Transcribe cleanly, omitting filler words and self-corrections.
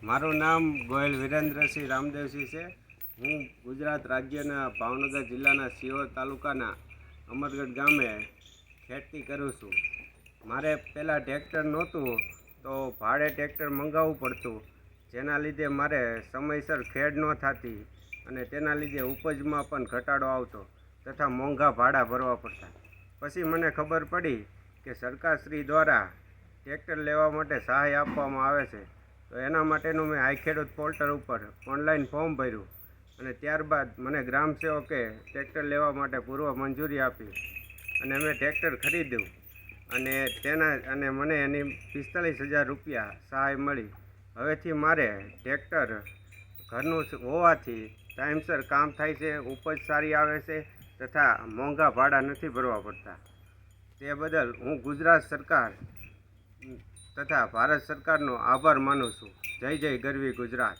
મારું નામ ગોયલ વિરેન્દ્રસિંહ રામદેવસિંહ છે। હું ગુજરાત રાજ્યના ભાવનગર જિલ્લાના સિહોર તાલુકાના અમરગઢ ગામે ખેતી કરું છું। મારે પહેલાં ટ્રેક્ટર નહોતું તો ભાડે ટ્રેક્ટર મંગાવવું પડતું, જેના લીધે મારે સમયસર ખેડ ન થતી અને તેના લીધે ઉપજમાં પણ ઘટાડો આવતો તથા મોંઘા ભાડા ભરવા પડતા। પછી મને ખબર પડી કે સરકારશ્રી દ્વારા ટ્રેક્ટર લેવા માટે સહાય આપવામાં આવે છે, તો એના માટેનું મેં આઈ ખેડૂત પોર્ટલ ઉપર ઓનલાઈન ફોર્મ ભર્યું અને ત્યારબાદ મને ગ્રામ સેવકે ટ્રેક્ટર લેવા માટે પૂર્વ મંજૂરી આપી અને મેં ટ્રેક્ટર ખરીદ્યું અને મને એની 45,000 રૂપિયા સહાય મળી। હવેથી મારે ટ્રેક્ટર ઘરનું હોવાથી ટાઈમસર કામ થાય છે, ઉપજ સારી આવે છે તથા મોંઘા ભાડા નથી ભરવા પડતા। તે બદલ હું ગુજરાત સરકાર તથા ભારત સરકારનો આભાર માનું છું। જય જય ગરવી ગુજરાત।